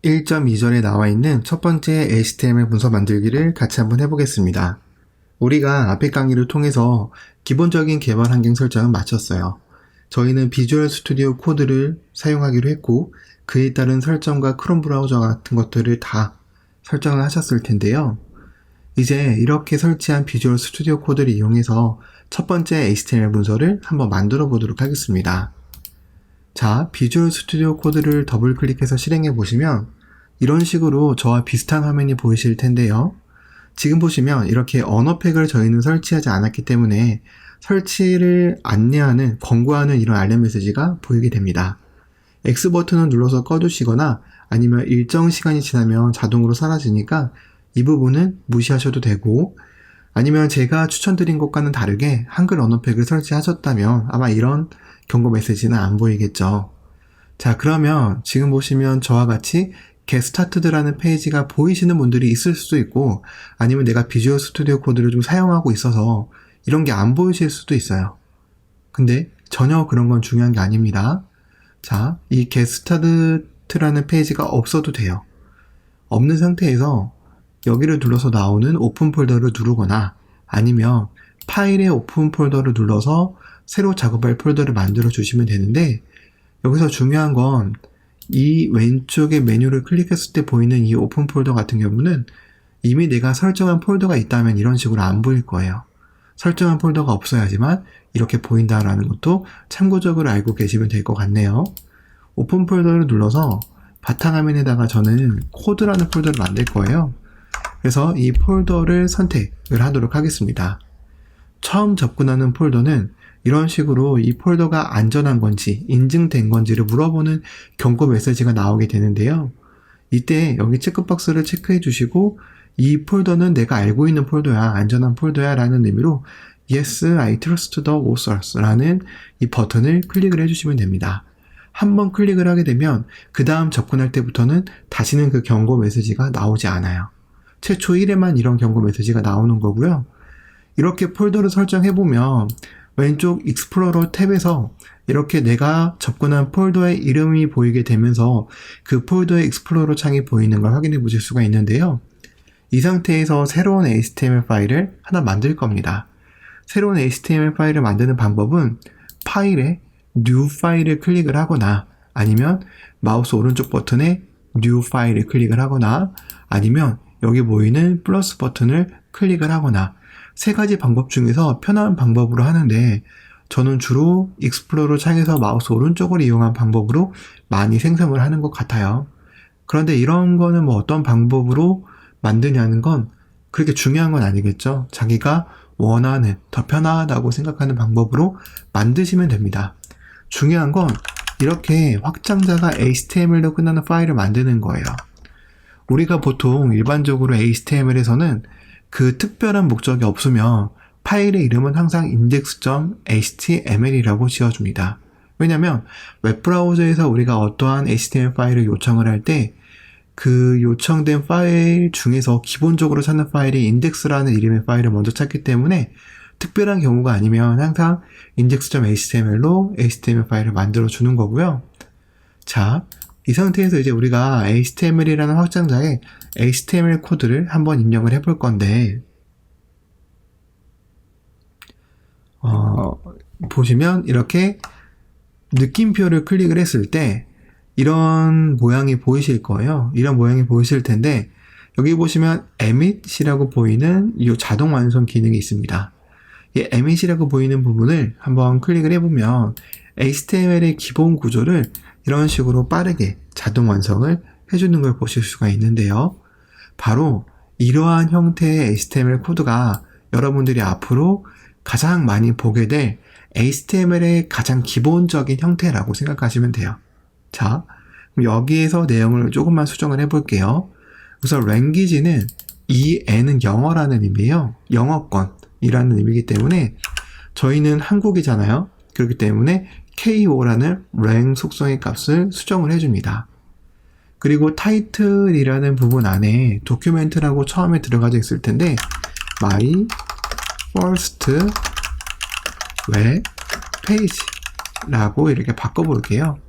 1.2절에 나와 있는 첫 번째 HTML 문서 만들기를 같이 한번 해보겠습니다. 우리가 앞의 강의를 통해서 기본적인 개발 환경 설정은 마쳤어요. 저희는 비주얼 스튜디오 코드를 사용하기로 했고 그에 따른 설정과 크롬 브라우저 같은 것들을 다 설정을 하셨을 텐데요. 이제 이렇게 설치한 비주얼 스튜디오 코드를 이용해서 첫 번째 HTML 문서를 한번 만들어 보도록 하겠습니다. 자, 비주얼 스튜디오 코드를 더블 클릭해서 실행해 보시면 이런 식으로 저와 비슷한 화면이 보이실 텐데요. 지금 보시면 이렇게 언어팩을 저희는 설치하지 않았기 때문에 설치를 안내하는, 권고하는 이런 알림 메시지가 보이게 됩니다. X 버튼을 눌러서 꺼두시거나 아니면 일정 시간이 지나면 자동으로 사라지니까 이 부분은 무시하셔도 되고, 아니면 제가 추천드린 것과는 다르게 한글 언어팩을 설치하셨다면 아마 이런 경고 메시지는 안 보이겠죠. 자, 그러면 지금 보시면 저와 같이 Get Started라는 페이지가 보이시는 분들이 있을 수도 있고, 아니면 내가 비주얼 스튜디오 코드를 좀 사용하고 있어서 이런 게 안 보이실 수도 있어요. 근데 전혀 그런 건 중요한 게 아닙니다. 자, 이 Get Started라는 페이지가 없어도 돼요. 없는 상태에서 여기를 눌러서 나오는 오픈 폴더를 누르거나 아니면 파일의 오픈 폴더를 눌러서 새로 작업할 폴더를 만들어 주시면 되는데, 여기서 중요한 건 이 왼쪽에 메뉴를 클릭했을 때 보이는 이 오픈 폴더 같은 경우는 이미 내가 설정한 폴더가 있다면 이런 식으로 안 보일 거예요. 설정한 폴더가 없어야지만 이렇게 보인다라는 것도 참고적으로 알고 계시면 될 것 같네요. 오픈 폴더를 눌러서 바탕화면에다가 저는 코드라는 폴더를 만들 거예요. 그래서 이 폴더를 선택을 하도록 하겠습니다. 처음 접근하는 폴더는 이런 식으로 이 폴더가 안전한 건지 인증된 건지를 물어보는 경고 메시지가 나오게 되는데요. 이때 여기 체크박스를 체크해 주시고 이 폴더는 내가 알고 있는 폴더야, 안전한 폴더야 라는 의미로 Yes, I trust the authors 라는 이 버튼을 클릭을 해주시면 됩니다. 한번 클릭을 하게 되면 그 다음 접근할 때부터는 다시는 그 경고 메시지가 나오지 않아요. 최초 1회만 이런 경고 메시지가 나오는 거고요. 이렇게 폴더를 설정해보면 왼쪽 익스플로러 탭에서 이렇게 내가 접근한 폴더의 이름이 보이게 되면서 그 폴더의 익스플로러 창이 보이는 걸 확인해 보실 수가 있는데요. 이 상태에서 새로운 HTML 파일을 하나 만들 겁니다. 새로운 HTML 파일을 만드는 방법은 파일에 New 파일을 클릭을 하거나 아니면 마우스 오른쪽 버튼에 New 파일을 클릭을 하거나 아니면 여기 보이는 플러스 버튼을 클릭을 하거나 세 가지 방법 중에서 편한 방법으로 하는데 저는 주로 익스플로러 창에서 마우스 오른쪽을 이용한 방법으로 많이 생성을 하는 것 같아요. 그런데 이런 거는 뭐 어떤 방법으로 만드냐는 건 그렇게 중요한 건 아니겠죠. 자기가 원하는 더 편하다고 생각하는 방법으로 만드시면 됩니다. 중요한 건 이렇게 확장자가 HTML로 끝나는 파일을 만드는 거예요. 우리가 보통 일반적으로 HTML에서는 그 특별한 목적이 없으면 파일의 이름은 항상 index.html이라고 지어줍니다. 왜냐면 웹브라우저에서 우리가 어떠한 HTML 파일을 요청을 할 때 그 요청된 파일 중에서 기본적으로 찾는 파일이 index.라는 이름의 파일을 먼저 찾기 때문에 특별한 경우가 아니면 항상 index.html로 HTML 파일을 만들어 주는 거고요. 자, 이 상태에서 이제 우리가 HTML이라는 확장자에 HTML 코드를 한번 입력을 해볼 건데, 보시면 이렇게 느낌표를 클릭을 했을 때 이런 모양이 보이실 거예요. 이런 모양이 보이실 텐데, 여기 보시면 emit이라고 보이는 이 자동 완성 기능이 있습니다. 이 emit이라고 보이는 부분을 한번 클릭을 해보면 HTML의 기본 구조를 이런 식으로 빠르게 자동 완성을 해주는 걸 보실 수가 있는데요. 바로 이러한 형태의 HTML 코드가 여러분들이 앞으로 가장 많이 보게 될 HTML의 가장 기본적인 형태라고 생각하시면 돼요. 자, 그럼 여기에서 내용을 조금만 수정을 해볼게요. 우선 language는 이 N은 영어라는 의미예요. 영어권이라는 의미이기 때문에 저희는 한국이잖아요. 그렇기 때문에 KO라는 lang 속성의 값을 수정을 해줍니다. 그리고 title이라는 부분 안에 document라고 처음에 들어가져 있을 텐데 my first web page라고 이렇게 바꿔볼게요.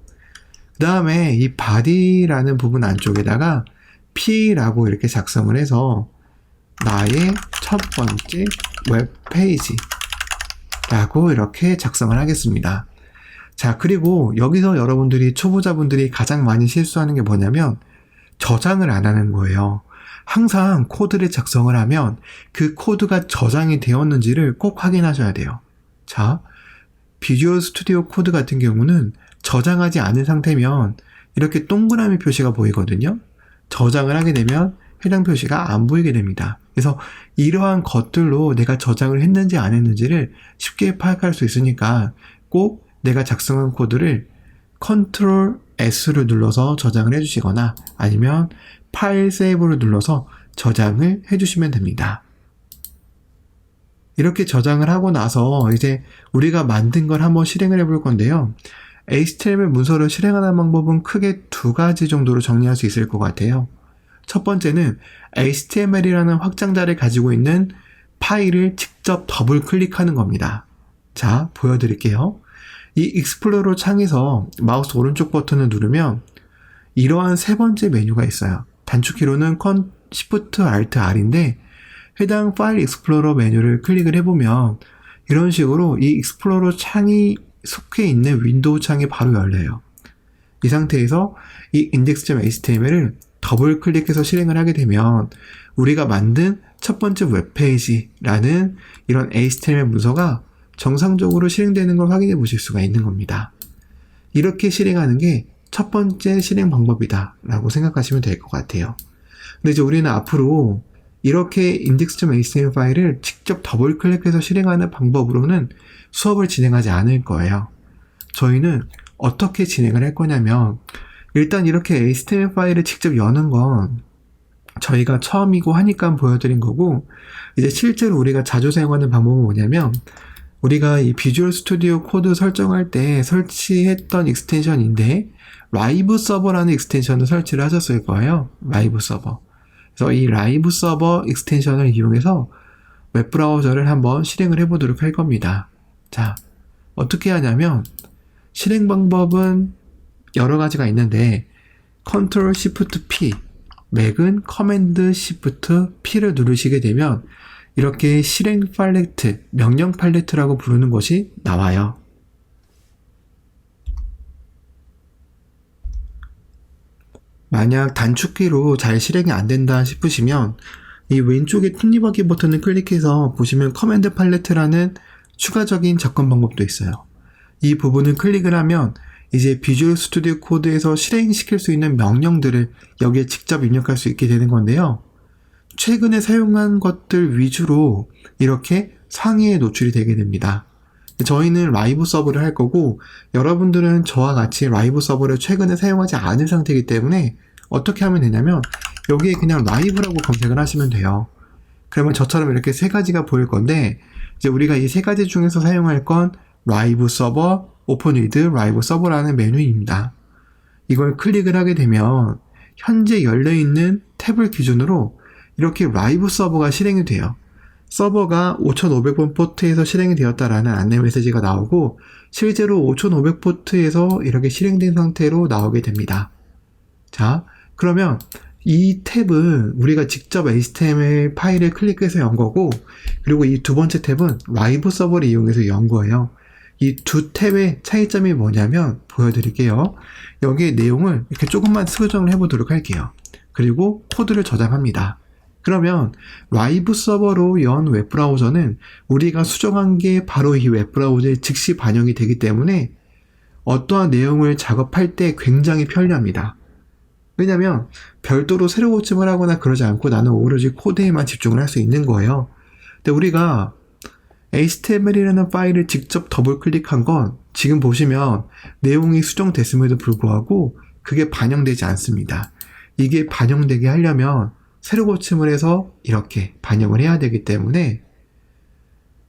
그 다음에 이 body라는 부분 안쪽에다가 P라고 이렇게 작성을 해서 나의 첫 번째 웹페이지라고 이렇게 작성을 하겠습니다. 자, 그리고 여기서 여러분들이 초보자분들이 가장 많이 실수하는 게 뭐냐면 저장을 안 하는 거예요. 항상 코드를 작성을 하면 그 코드가 저장이 되었는지를 꼭 확인하셔야 돼요. 자, 비주얼 스튜디오 코드 같은 경우는 저장하지 않은 상태면 이렇게 동그라미 표시가 보이거든요. 저장을 하게 되면 해당 표시가 안 보이게 됩니다. 그래서 이러한 것들로 내가 저장을 했는지 안 했는지를 쉽게 파악할 수 있으니까 꼭 내가 작성한 코드를 Ctrl S를 눌러서 저장을 해주시거나 아니면 파일 세이브를 눌러서 저장을 해주시면 됩니다. 이렇게 저장을 하고 나서 이제 우리가 만든 걸 한번 실행을 해볼 건데요. HTML 문서를 실행하는 방법은 크게 두 가지 정도로 정리할 수 있을 것 같아요. 첫 번째는 HTML이라는 확장자를 가지고 있는 파일을 직접 더블 클릭하는 겁니다. 자, 보여드릴게요. 이 익스플로러 창에서 마우스 오른쪽 버튼을 누르면 이러한 세 번째 메뉴가 있어요. 단축키로는 Shift Alt R인데 해당 파일 익스플로러 메뉴를 클릭을 해보면 이런 식으로 이 익스플로러 창이 속해 있는 윈도우 창이 바로 열려요. 이 상태에서 이 index.html을 더블 클릭해서 실행을 하게 되면 우리가 만든 첫 번째 웹페이지라는 이런 HTML 문서가 정상적으로 실행되는 걸 확인해 보실 수가 있는 겁니다. 이렇게 실행하는 게 첫 번째 실행 방법이다 라고 생각하시면 될 것 같아요. 근데 이제 우리는 앞으로 이렇게 index.html 파일을 직접 더블 클릭해서 실행하는 방법으로는 수업을 진행하지 않을 거예요. 저희는 어떻게 진행을 할 거냐면 일단 이렇게 HTML 파일을 직접 여는 건 저희가 처음이고 하니까 보여드린 거고 이제 실제로 우리가 자주 사용하는 방법은 뭐냐면 우리가 이 비주얼 스튜디오 코드 설정할 때 설치했던 익스텐션인데 라이브 서버라는 익스텐션을 설치를 하셨을 거예요. 라이브 서버. 그래서 이 라이브 서버 익스텐션을 이용해서 웹브라우저를 한번 실행을 해보도록 할 겁니다. 자, 어떻게 하냐면 실행 방법은 여러 가지가 있는데 Ctrl Shift P, 맥은 Command Shift P를 누르시게 되면 이렇게 실행 팔레트, 명령 팔레트라고 부르는 것이 나와요. 만약 단축키로 잘 실행이 안 된다 싶으시면 이 왼쪽에 톱니바퀴 버튼을 클릭해서 보시면 커맨드 팔레트라는 추가적인 접근 방법도 있어요. 이 부분을 클릭을 하면 이제 비주얼 스튜디오 코드에서 실행시킬 수 있는 명령들을 여기에 직접 입력할 수 있게 되는 건데요. 최근에 사용한 것들 위주로 이렇게 상위에 노출이 되게 됩니다. 저희는 라이브 서버를 할 거고 여러분들은 저와 같이 라이브 서버를 최근에 사용하지 않은 상태이기 때문에 어떻게 하면 되냐면 여기에 그냥 라이브라고 검색을 하시면 돼요. 그러면 저처럼 이렇게 세 가지가 보일 건데 이제 우리가 이 세 가지 중에서 사용할 건 라이브 서버, 오픈 위드 라이브 서버라는 메뉴입니다. 이걸 클릭을 하게 되면 현재 열려있는 탭을 기준으로 이렇게 라이브 서버가 실행이 돼요. 서버가 5500번 포트에서 실행이 되었다라는 안내 메시지가 나오고 실제로 5500 포트에서 이렇게 실행된 상태로 나오게 됩니다. 자, 그러면 이 탭은 우리가 직접 HTML 파일을 클릭해서 연 거고 그리고 이 두 번째 탭은 라이브 서버를 이용해서 연 거예요. 이 두 탭의 차이점이 뭐냐면 보여드릴게요. 여기에 내용을 이렇게 조금만 수정을 해보도록 할게요. 그리고 코드를 저장합니다. 그러면 라이브 서버로 연 웹브라우저는 우리가 수정한 게 바로 이 웹브라우저에 즉시 반영이 되기 때문에 어떠한 내용을 작업할 때 굉장히 편리합니다. 왜냐면 별도로 새로 고침을 하거나 그러지 않고 나는 오로지 코드에만 집중을 할 수 있는 거예요. 근데 우리가 HTML이라는 파일을 직접 더블 클릭한 건 지금 보시면 내용이 수정됐음에도 불구하고 그게 반영되지 않습니다. 이게 반영되게 하려면 새로 고침을 해서 이렇게 반영을 해야 되기 때문에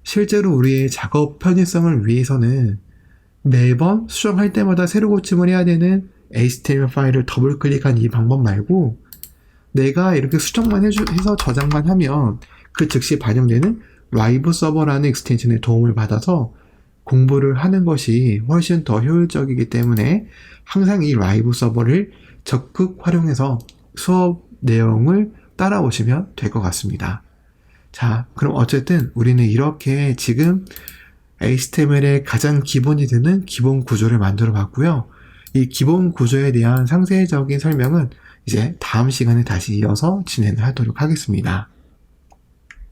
실제로 우리의 작업 편의성을 위해서는 매번 수정할 때마다 새로 고침을 해야 되는 HTML 파일을 더블 클릭한 이 방법 말고 내가 이렇게 수정만 해서 저장만 하면 그 즉시 반영되는 라이브 서버라는 익스텐션의 도움을 받아서 공부를 하는 것이 훨씬 더 효율적이기 때문에 항상 이 라이브 서버를 적극 활용해서 수업 내용을 따라오시면 될 것 같습니다. 자, 그럼 어쨌든 우리는 이렇게 지금 HTML의 가장 기본이 되는 기본 구조를 만들어 봤고요. 이 기본 구조에 대한 상세적인 설명은 이제 다음 시간에 다시 이어서 진행을 하도록 하겠습니다.